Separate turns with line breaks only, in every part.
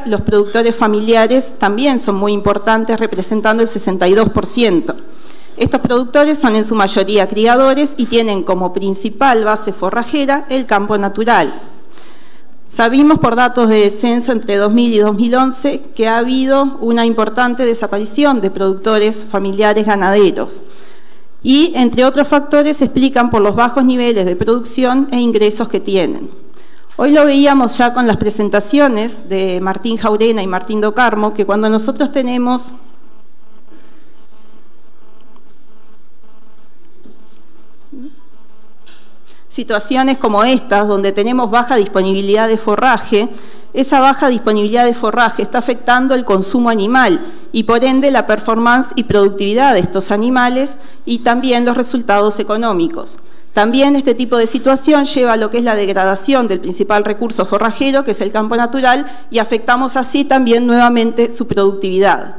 recría, los productores familiares también son muy importantes, representando el 62%. Estos productores son en su mayoría criadores y tienen como principal base forrajera el campo natural. Sabimos por datos de censo entre 2000 y 2011 que ha habido una importante desaparición de productores familiares ganaderos y, entre otros factores, se explican por los bajos niveles de producción e ingresos que tienen. Hoy lo veíamos ya con las presentaciones de Martín Jaurena y Martín Do Carmo, que cuando nosotros tenemos situaciones como estas, donde tenemos baja disponibilidad de forraje, esa baja disponibilidad de forraje está afectando el consumo animal y por ende la performance y productividad de estos animales y también los resultados económicos. También este tipo de situación lleva a lo que es la degradación del principal recurso forrajero, que es el campo natural, y afectamos así también nuevamente su productividad.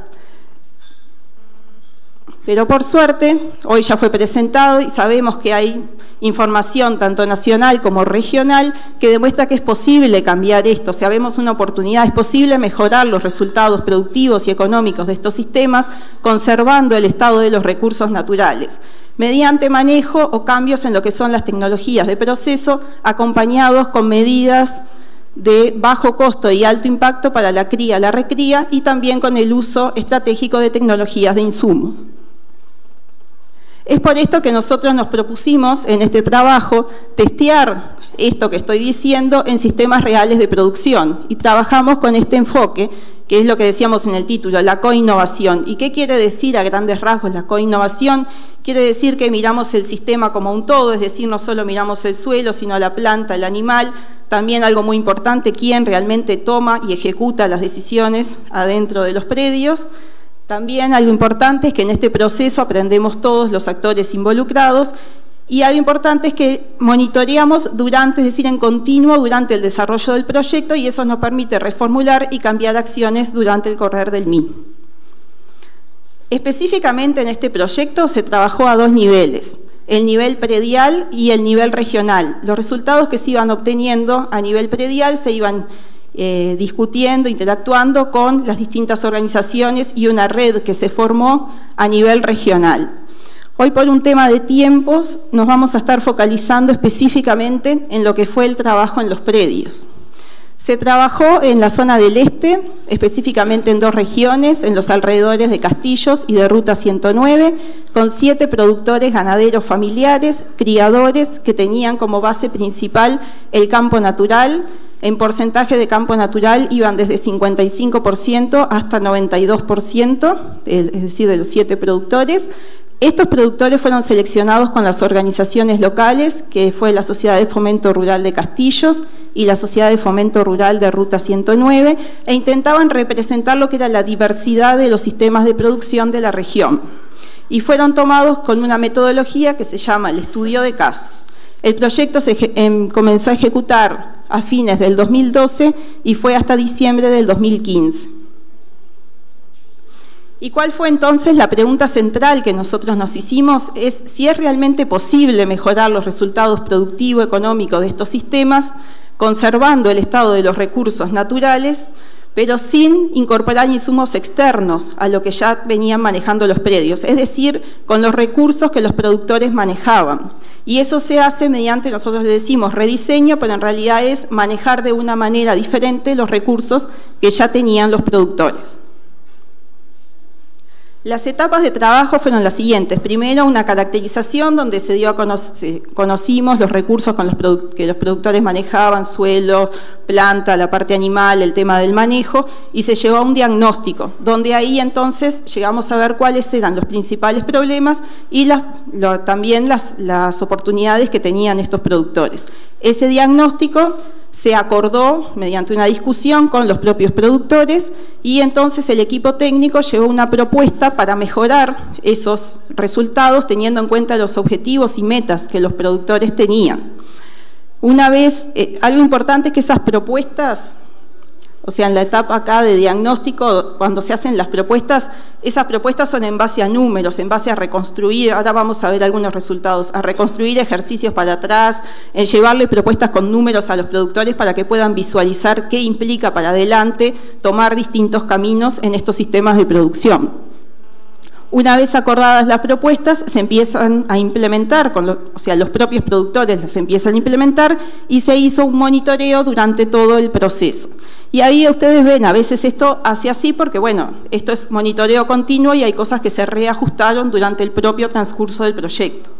Pero por suerte, hoy ya fue presentado y sabemos que hay información tanto nacional como regional que demuestra que es posible cambiar esto. O sea, vemos una oportunidad, es posible mejorar los resultados productivos y económicos de estos sistemas conservando el estado de los recursos naturales, mediante manejo o cambios en lo que son las tecnologías de proceso, acompañados con medidas de bajo costo y alto impacto para la cría, la recría y también con el uso estratégico de tecnologías de insumo. Es por esto que nosotros nos propusimos en este trabajo testear esto que estoy diciendo en sistemas reales de producción y trabajamos con este enfoque, que es lo que decíamos en el título, la coinnovación. ¿Y qué quiere decir a grandes rasgos la coinnovación? Quiere decir que miramos el sistema como un todo, es decir, no solo miramos el suelo, sino la planta, el animal, también algo muy importante, quién realmente toma y ejecuta las decisiones adentro de los predios. También algo importante es que en este proceso aprendemos todos los actores involucrados y algo importante es que monitoreamos durante, es decir, en continuo durante el desarrollo del proyecto y eso nos permite reformular y cambiar acciones durante el correr del mismo. Específicamente en este proyecto se trabajó a dos niveles, el nivel predial y el nivel regional. Los resultados que se iban obteniendo a nivel predial se iban discutiendo, interactuando con las distintas organizaciones y una red que se formó a nivel regional. Hoy por un tema de tiempos nos vamos a estar focalizando específicamente en lo que fue el trabajo en los predios. Se trabajó en la zona del este, específicamente en dos regiones, en los alrededores de Castillos y de Ruta 109, con 7 productores ganaderos familiares, criadores que tenían como base principal el campo natural. En porcentaje de campo natural iban desde 55% hasta 92%, es decir, de los 7 productores. Estos productores fueron seleccionados con las organizaciones locales, que fue la Sociedad de Fomento Rural de Castillos y la Sociedad de Fomento Rural de Ruta 109, e intentaban representar lo que era la diversidad de los sistemas de producción de la región. Y fueron tomados con una metodología que se llama el estudio de casos. El proyecto se comenzó a ejecutar a fines del 2012 y fue hasta diciembre del 2015. ¿Y cuál fue entonces la pregunta central que nosotros nos hicimos? Es si es realmente posible mejorar los resultados productivos económicos de estos sistemas, conservando el estado de los recursos naturales, pero sin incorporar insumos externos a lo que ya venían manejando los predios, es decir, con los recursos que los productores manejaban. Y eso se hace mediante, nosotros le decimos rediseño, pero en realidad es manejar de una manera diferente los recursos que ya tenían los productores. Las etapas de trabajo fueron las siguientes. Primero, una caracterización donde se dio a conocimos los recursos con que los productores manejaban, suelo, planta, la parte animal, el tema del manejo, y se llegó a un diagnóstico, donde ahí entonces llegamos a ver cuáles eran los principales problemas y también las oportunidades que tenían estos productores. Ese diagnóstico se acordó mediante una discusión con los propios productores y entonces el equipo técnico llevó una propuesta para mejorar esos resultados teniendo en cuenta los objetivos y metas que los productores tenían. Una vez, algo importante es que esas propuestas O sea, en la etapa acá de diagnóstico, cuando se hacen las propuestas, esas propuestas son en base a números, en base a reconstruir, ahora vamos a ver algunos resultados, a reconstruir ejercicios para atrás, en llevarle propuestas con números a los productores para que puedan visualizar qué implica para adelante tomar distintos caminos en estos sistemas de producción. Una vez acordadas las propuestas, se empiezan a implementar, o sea, los propios productores las empiezan a implementar y se hizo un monitoreo durante todo el proceso. Y ahí ustedes ven, a veces esto hace así porque, bueno, esto es monitoreo continuo y hay cosas que se reajustaron durante el propio transcurso del proyecto.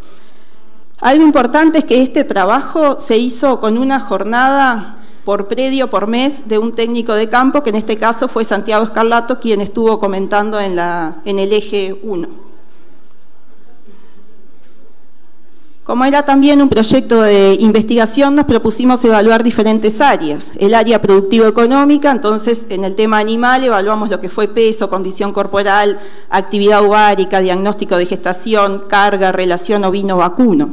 Algo importante es que este trabajo se hizo con una jornada por predio por mes de un técnico de campo, que en este caso fue Santiago Escarlato, quien estuvo comentando en el eje 1. Como era también un proyecto de investigación, nos propusimos evaluar diferentes áreas. El área productivo-económica, entonces en el tema animal evaluamos lo que fue peso, condición corporal, actividad ovárica, diagnóstico de gestación, carga, relación ovino-vacuno.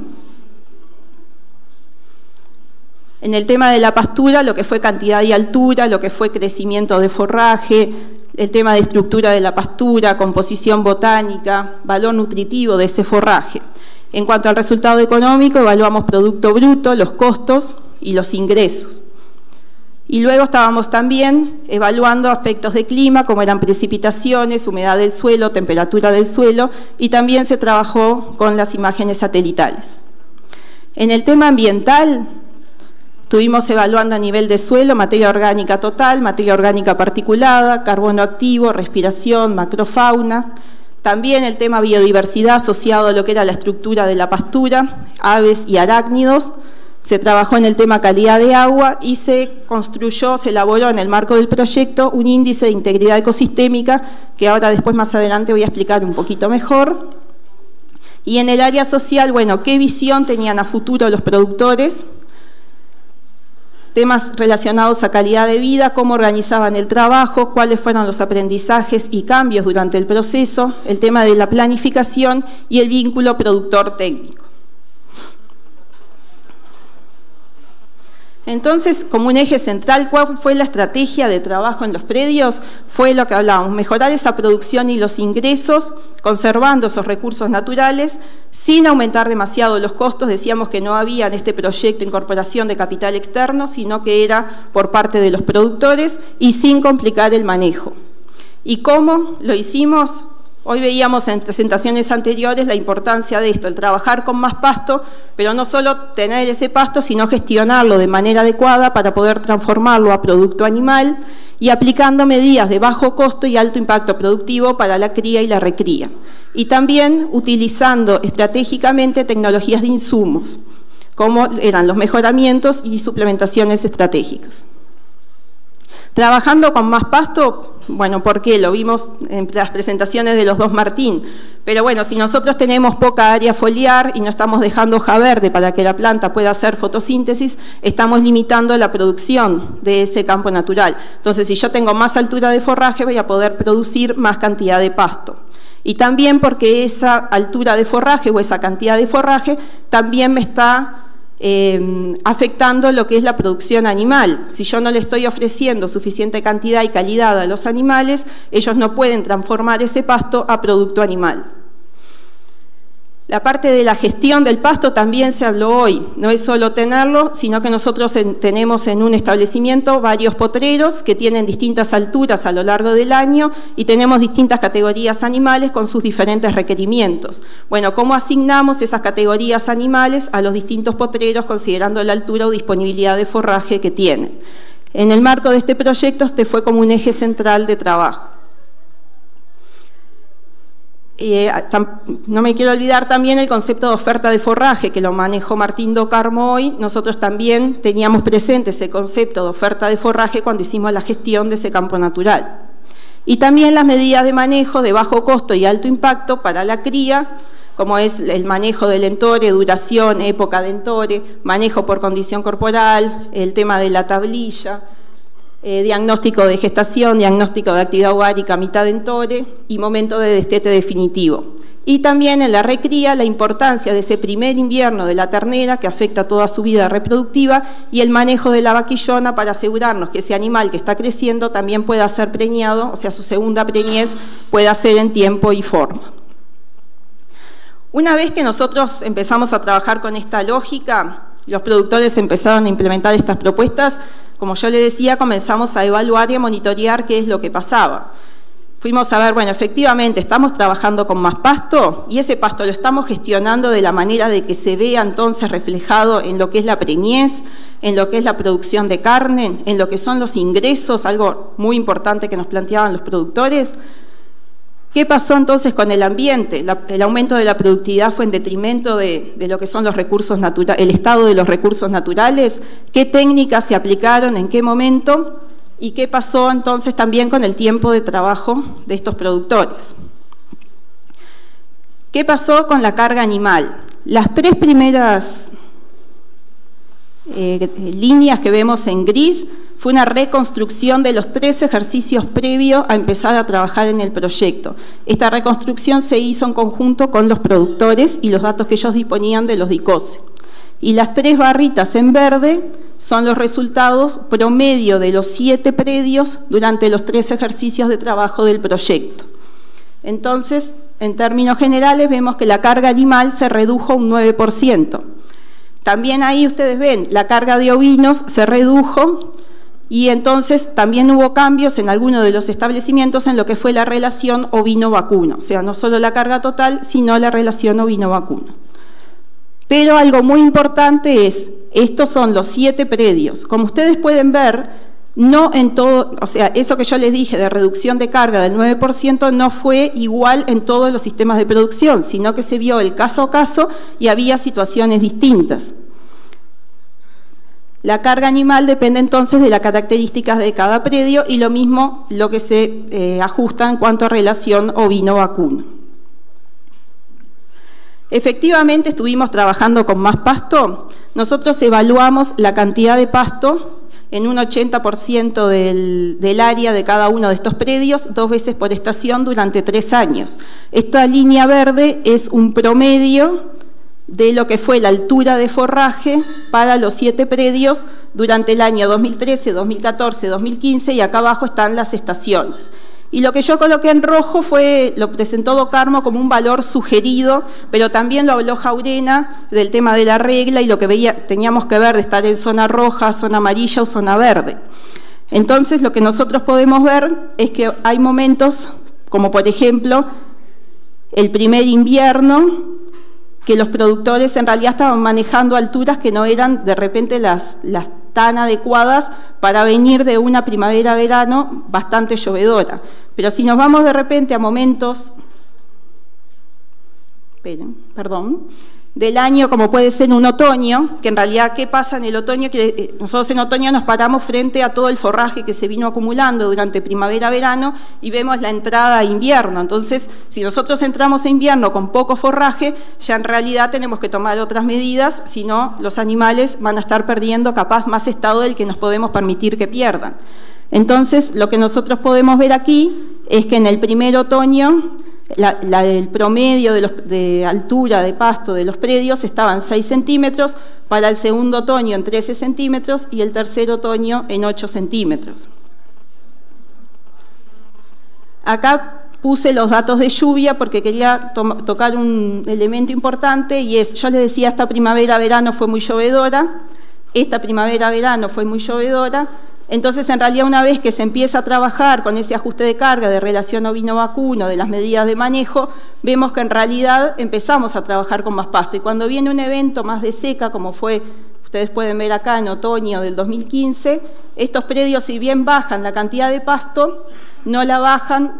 En el tema de la pastura, lo que fue cantidad y altura, lo que fue crecimiento de forraje, el tema de estructura de la pastura, composición botánica, valor nutritivo de ese forraje. En cuanto al resultado económico, evaluamos producto bruto, los costos y los ingresos. Y luego estábamos también evaluando aspectos de clima, como eran precipitaciones, humedad del suelo, temperatura del suelo, y también se trabajó con las imágenes satelitales. En el tema ambiental, estuvimos evaluando a nivel de suelo, materia orgánica total, materia orgánica particulada, carbono activo, respiración, macrofauna. También el tema biodiversidad asociado a lo que era la estructura de la pastura, aves y arácnidos. Se trabajó en el tema calidad de agua y se elaboró en el marco del proyecto un índice de integridad ecosistémica que ahora después más adelante voy a explicar un poquito mejor. Y en el área social, bueno, ¿qué visión tenían a futuro los productores? Temas relacionados a calidad de vida, cómo organizaban el trabajo, cuáles fueron los aprendizajes y cambios durante el proceso, el tema de la planificación y el vínculo productor-técnico. Entonces, como un eje central, ¿cuál fue la estrategia de trabajo en los predios? Fue lo que hablábamos, mejorar esa producción y los ingresos, conservando esos recursos naturales, sin aumentar demasiado los costos. Decíamos que no había en este proyecto incorporación de capital externo, sino que era por parte de los productores y sin complicar el manejo. ¿Y cómo lo hicimos? Hoy veíamos en presentaciones anteriores la importancia de esto, el trabajar con más pasto, pero no solo tener ese pasto, sino gestionarlo de manera adecuada para poder transformarlo a producto animal y aplicando medidas de bajo costo y alto impacto productivo para la cría y la recría. Y también utilizando estratégicamente tecnologías de insumos, como eran los mejoramientos y suplementaciones estratégicas. Trabajando con más pasto, bueno, ¿por qué? Lo vimos en las presentaciones de los dos Martín. Pero bueno, si nosotros tenemos poca área foliar y no estamos dejando hoja verde para que la planta pueda hacer fotosíntesis, estamos limitando la producción de ese campo natural. Entonces, si yo tengo más altura de forraje, voy a poder producir más cantidad de pasto. Y también porque esa altura de forraje o esa cantidad de forraje también me está afectando lo que es la producción animal. Si yo no le estoy ofreciendo suficiente cantidad y calidad a los animales, ellos no pueden transformar ese pasto a producto animal. La parte de la gestión del pasto también se habló hoy. No es solo tenerlo, sino que nosotros tenemos en un establecimiento varios potreros que tienen distintas alturas a lo largo del año y tenemos distintas categorías animales con sus diferentes requerimientos. Bueno, ¿cómo asignamos esas categorías animales a los distintos potreros considerando la altura o disponibilidad de forraje que tienen? En el marco de este proyecto, este fue como un eje central de trabajo. No me quiero olvidar también el concepto de oferta de forraje, que lo manejó Martín Do Carmo hoy. Nosotros también teníamos presente ese concepto de oferta de forraje cuando hicimos la gestión de ese campo natural. Y también las medidas de manejo de bajo costo y alto impacto para la cría, como es el manejo del entore, duración, época de entore, manejo por condición corporal, el tema de la tablilla, diagnóstico de gestación, diagnóstico de actividad ovárica, mitad de entore y momento de destete definitivo. Y también en la recría la importancia de ese primer invierno de la ternera que afecta toda su vida reproductiva y el manejo de la vaquillona para asegurarnos que ese animal que está creciendo también pueda ser preñado, o sea, su segunda preñez pueda ser en tiempo y forma. Una vez que nosotros empezamos a trabajar con esta lógica, los productores empezaron a implementar estas propuestas, como yo les decía, comenzamos a evaluar y a monitorear qué es lo que pasaba. Fuimos a ver, bueno, efectivamente, estamos trabajando con más pasto y ese pasto lo estamos gestionando de la manera de que se vea entonces reflejado en lo que es la preñez, en lo que es la producción de carne, en lo que son los ingresos, algo muy importante que nos planteaban los productores. ¿Qué pasó entonces con el ambiente? El aumento de la productividad fue en detrimento de lo que son los recursos naturales, el estado de los recursos naturales. ¿Qué técnicas se aplicaron? ¿En qué momento? ¿Y qué pasó entonces también con el tiempo de trabajo de estos productores? ¿Qué pasó con la carga animal? Las tres primeras líneas que vemos en gris fue una reconstrucción de los 3 ejercicios previos a empezar a trabajar en el proyecto. Esta reconstrucción se hizo en conjunto con los productores y los datos que ellos disponían de los DICOSE. Y las 3 barritas en verde son los resultados promedio de los 7 predios durante los 3 ejercicios de trabajo del proyecto. Entonces, en términos generales, vemos que la carga animal se redujo un 9%. También ahí ustedes ven, la carga de ovinos se redujo y entonces también hubo cambios en algunos de los establecimientos en lo que fue la relación ovino-vacuno. O sea, no solo la carga total, sino la relación ovino-vacuno. Pero algo muy importante es, estos son los 7 predios. Como ustedes pueden ver, no en todo, o sea, eso que yo les dije de reducción de carga del 9% no fue igual en todos los sistemas de producción, sino que se vio el caso a caso y había situaciones distintas. La carga animal depende entonces de las características de cada predio y lo mismo lo que se ajusta en cuanto a relación ovino-vacuno. Efectivamente estuvimos trabajando con más pasto. Nosotros evaluamos la cantidad de pasto en un 80% del área de cada uno de estos predios, 2 veces por estación durante 3 años. Esta línea verde es un promedio de lo que fue la altura de forraje para los 7 predios durante el año 2013, 2014, 2015 y acá abajo están las estaciones. Y lo que yo coloqué en rojo lo presentó Docarmo como un valor sugerido, pero también lo habló Jaurena del tema de la regla y lo que teníamos que ver de estar en zona roja, zona amarilla o zona verde. Entonces lo que nosotros podemos ver es que hay momentos, como por ejemplo el primer invierno, que los productores en realidad estaban manejando alturas que no eran de repente las tan adecuadas para venir de una primavera-verano bastante llovedora. Pero si nos vamos de repente a momentos, del año como puede ser un otoño, que en realidad ¿qué pasa en el otoño? Que nosotros en otoño nos paramos frente a todo el forraje que se vino acumulando durante primavera-verano y vemos la entrada a invierno. Entonces, si nosotros entramos a invierno con poco forraje, ya en realidad tenemos que tomar otras medidas, si no los animales van a estar perdiendo capaz más estado del que nos podemos permitir que pierdan. Entonces, lo que nosotros podemos ver aquí es que en el primer otoño el promedio de altura de pasto de los predios estaba en 6 centímetros, para el segundo otoño en 13 centímetros y el tercer otoño en 8 centímetros. Acá puse los datos de lluvia porque quería tocar un elemento importante y es, yo les decía, esta primavera-verano fue muy llovedora, esta primavera-verano fue muy llovedora. Entonces, en realidad, una vez que se empieza a trabajar con ese ajuste de carga de relación ovino-vacuno, de las medidas de manejo, vemos que en realidad empezamos a trabajar con más pasto. Y cuando viene un evento más de seca, como fue, ustedes pueden ver acá en otoño del 2015, estos predios, si bien bajan la cantidad de pasto, no la bajan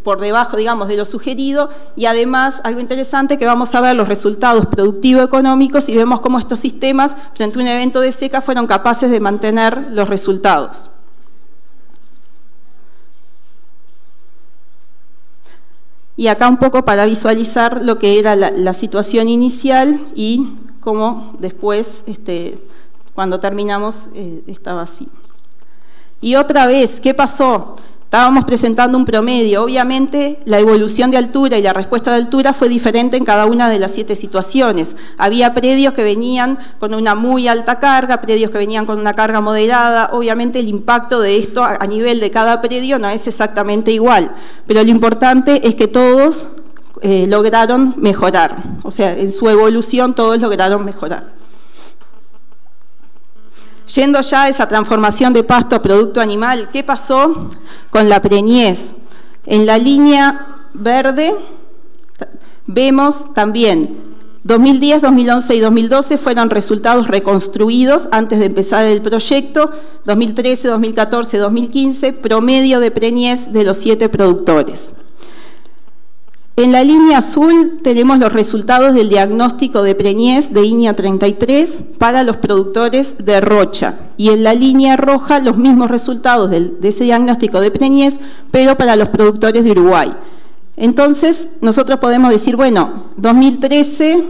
por debajo, digamos, de lo sugerido, y además, algo interesante, que vamos a ver los resultados productivo-económicos y vemos cómo estos sistemas, frente a un evento de seca, fueron capaces de mantener los resultados. Y acá un poco para visualizar lo que era la situación inicial y cómo después, cuando terminamos, estaba así. Y otra vez, ¿qué pasó? Estábamos presentando un promedio. Obviamente, la evolución de altura y la respuesta de altura fue diferente en cada una de las 7 situaciones. Había predios que venían con una muy alta carga, predios que venían con una carga moderada. Obviamente, el impacto de esto a nivel de cada predio no es exactamente igual, pero lo importante es que todos lograron mejorar. O sea, en su evolución todos lograron mejorar. Yendo ya a esa transformación de pasto a producto animal, ¿qué pasó con la preñez? En la línea verde vemos también 2010, 2011 y 2012 fueron resultados reconstruidos antes de empezar el proyecto, 2013, 2014, 2015, promedio de preñez de los 7 productores. En la línea azul tenemos los resultados del diagnóstico de preñez de INIA 33 para los productores de Rocha, y en la línea roja los mismos resultados de ese diagnóstico de preñez, pero para los productores de Uruguay. Entonces, nosotros podemos decir, bueno, 2013,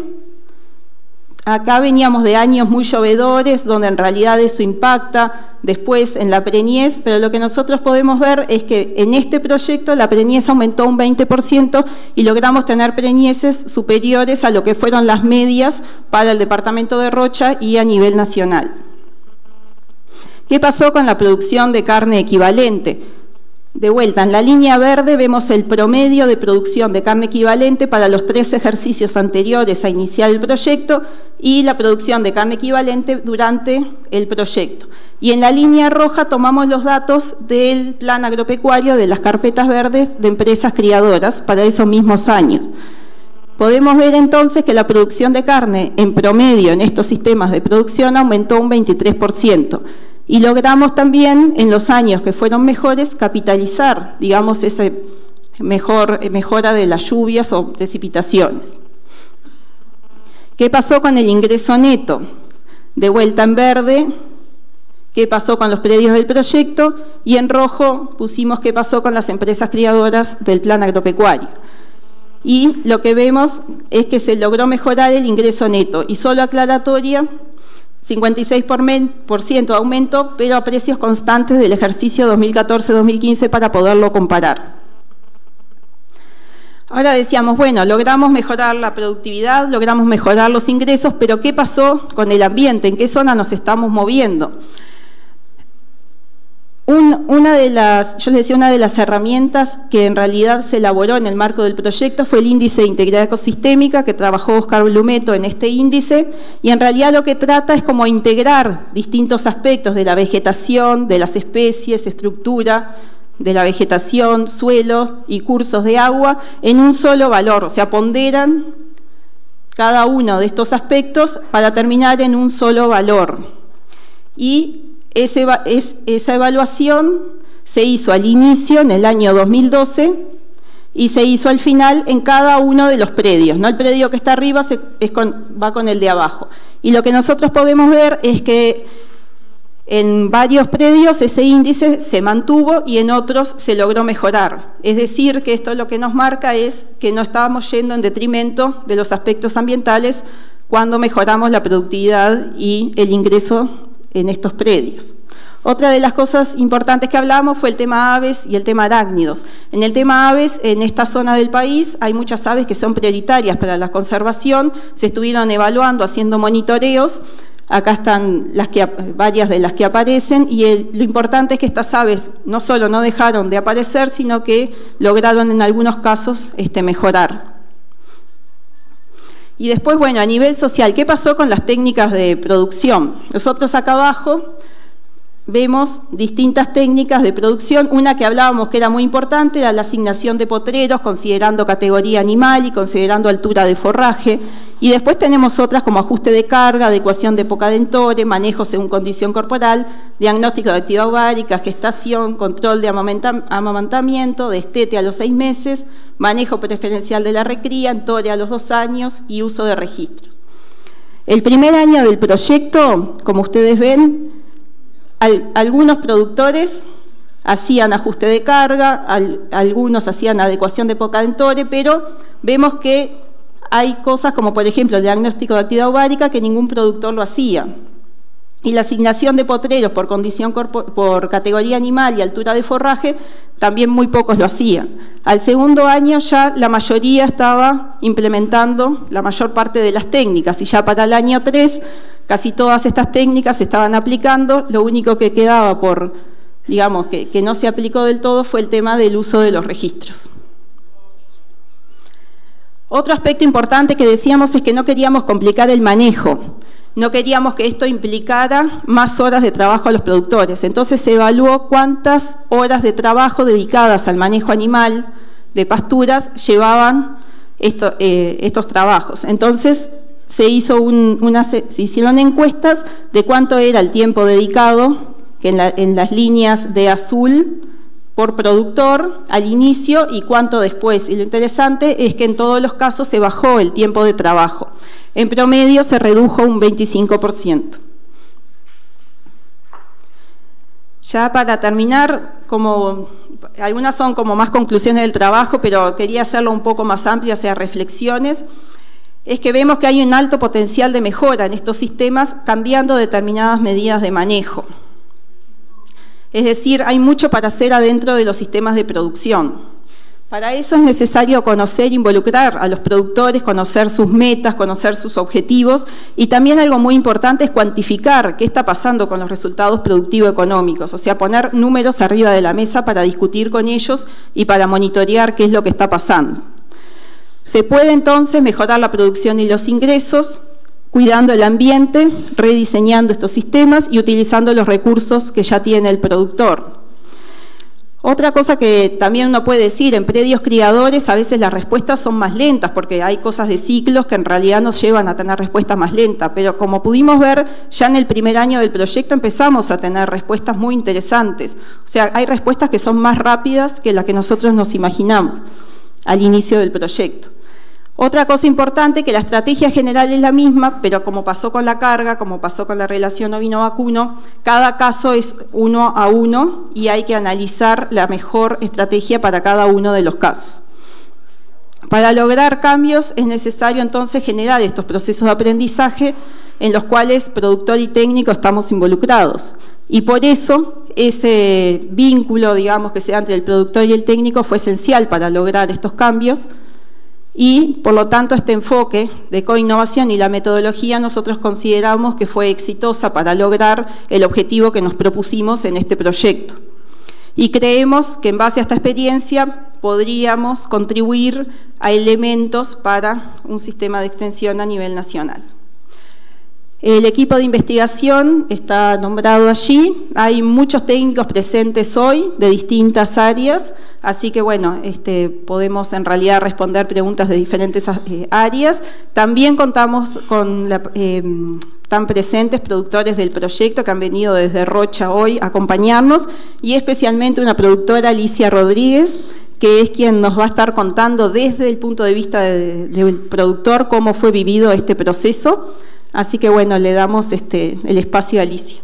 acá veníamos de años muy llovedores, donde en realidad eso impacta después en la preñez, pero lo que nosotros podemos ver es que en este proyecto la preñez aumentó un 20% y logramos tener preñeces superiores a lo que fueron las medias para el departamento de Rocha y a nivel nacional. ¿Qué pasó con la producción de carne equivalente? De vuelta, en la línea verde vemos el promedio de producción de carne equivalente para los 3 ejercicios anteriores a iniciar el proyecto y la producción de carne equivalente durante el proyecto. Y en la línea roja tomamos los datos del plan agropecuario de las carpetas verdes de empresas criadoras para esos mismos años. Podemos ver entonces que la producción de carne en promedio en estos sistemas de producción aumentó un 23%. Y logramos también, en los años que fueron mejores, capitalizar, digamos, esa mejora de las lluvias o precipitaciones. ¿Qué pasó con el ingreso neto? De vuelta en verde, ¿qué pasó con los predios del proyecto? Y en rojo pusimos qué pasó con las empresas criadoras del plan agropecuario. Y lo que vemos es que se logró mejorar el ingreso neto. Y solo aclaratoria, 56% de aumento, pero a precios constantes del ejercicio 2014-2015 para poderlo comparar. Ahora decíamos, bueno, logramos mejorar la productividad, logramos mejorar los ingresos, pero ¿qué pasó con el ambiente? ¿En qué zona nos estamos moviendo? Una de las herramientas que en realidad se elaboró en el marco del proyecto fue el índice de integridad ecosistémica que trabajó Oscar Blumeto en este índice, y en realidad lo que trata es como integrar distintos aspectos de la vegetación, de las especies, estructura de la vegetación, suelo y cursos de agua en un solo valor, o sea, ponderan cada uno de estos aspectos para terminar en un solo valor. Y esa evaluación se hizo al inicio, en el año 2012, y se hizo al final en cada uno de los predios, ¿no? El predio que está arriba va con el de abajo. Y lo que nosotros podemos ver es que en varios predios ese índice se mantuvo y en otros se logró mejorar. Es decir, que esto lo que nos marca es que no estábamos yendo en detrimento de los aspectos ambientales cuando mejoramos la productividad y el ingreso en estos predios. Otra de las cosas importantes que hablamos fue el tema aves y el tema arácnidos. En el tema aves, en esta zona del país hay muchas aves que son prioritarias para la conservación, se estuvieron evaluando, haciendo monitoreos. Acá están varias de las que aparecen, y lo importante es que estas aves no solo no dejaron de aparecer, sino que lograron en algunos casos mejorar. Y después, bueno, a nivel social, ¿qué pasó con las técnicas de producción? Nosotros acá abajo vemos distintas técnicas de producción. Una que hablábamos que era muy importante era la asignación de potreros, considerando categoría animal y considerando altura de forraje. Y después tenemos otras como ajuste de carga, adecuación de Pocadentore, manejo según condición corporal, diagnóstico de actividad ovárica, gestación, control de amamantamiento, destete a los 6 meses, manejo preferencial de la recría, entore a los 2 años y uso de registros. El primer año del proyecto, como ustedes ven, algunos productores hacían ajuste de carga, algunos hacían adecuación de Pocadentore, pero vemos que hay cosas como, por ejemplo, el diagnóstico de actividad ovárica que ningún productor lo hacía. Y la asignación de potreros por categoría animal y altura de forraje también muy pocos lo hacían. Al segundo año ya la mayoría estaba implementando la mayor parte de las técnicas y ya para el año 3 casi todas estas técnicas se estaban aplicando. Lo único que quedaba por, digamos, que no se aplicó del todo fue el tema del uso de los registros. Otro aspecto importante que decíamos es que no queríamos complicar el manejo. No queríamos que esto implicara más horas de trabajo a los productores. Entonces se evaluó cuántas horas de trabajo dedicadas al manejo animal de pasturas llevaban estos trabajos. Entonces se hicieron encuestas de cuánto era el tiempo dedicado, que en las líneas de azul por productor al inicio y cuánto después. Y lo interesante es que en todos los casos se bajó el tiempo de trabajo. En promedio se redujo un 25%. Ya para terminar, algunas son como más conclusiones del trabajo, pero quería hacerlo un poco más amplio hacia reflexiones, es que vemos que hay un alto potencial de mejora en estos sistemas cambiando determinadas medidas de manejo. Es decir, hay mucho para hacer adentro de los sistemas de producción. Para eso es necesario conocer, involucrar a los productores, conocer sus metas, conocer sus objetivos y también algo muy importante es cuantificar qué está pasando con los resultados productivo-económicos, o sea, poner números arriba de la mesa para discutir con ellos y para monitorear qué es lo que está pasando. Se puede entonces mejorar la producción y los ingresos, cuidando el ambiente, rediseñando estos sistemas y utilizando los recursos que ya tiene el productor. Otra cosa que también uno puede decir, en predios criadores a veces las respuestas son más lentas porque hay cosas de ciclos que en realidad nos llevan a tener respuestas más lentas, pero como pudimos ver ya en el primer año del proyecto empezamos a tener respuestas muy interesantes. O sea, hay respuestas que son más rápidas que las que nosotros nos imaginamos al inicio del proyecto. Otra cosa importante, que la estrategia general es la misma, pero como pasó con la carga, como pasó con la relación ovino-vacuno, cada caso es 1 a 1 y hay que analizar la mejor estrategia para cada uno de los casos. Para lograr cambios es necesario entonces generar estos procesos de aprendizaje en los cuales productor y técnico estamos involucrados. Y por eso ese vínculo, digamos, que se da entre el productor y el técnico fue esencial para lograr estos cambios. Y, por lo tanto, este enfoque de coinnovación y la metodología nosotros consideramos que fue exitosa para lograr el objetivo que nos propusimos en este proyecto. Y creemos que en base a esta experiencia podríamos contribuir a elementos para un sistema de extensión a nivel nacional. El equipo de investigación está nombrado allí, hay muchos técnicos presentes hoy de distintas áreas, así que bueno, podemos en realidad responder preguntas de diferentes áreas. También contamos con están presentes productores del proyecto que han venido desde Rocha hoy a acompañarnos y especialmente una productora, Alicia Rodríguez, que es quien nos va a estar contando desde el punto de vista del productor cómo fue vivido este proceso. Así que bueno, le damos el espacio a Alicia.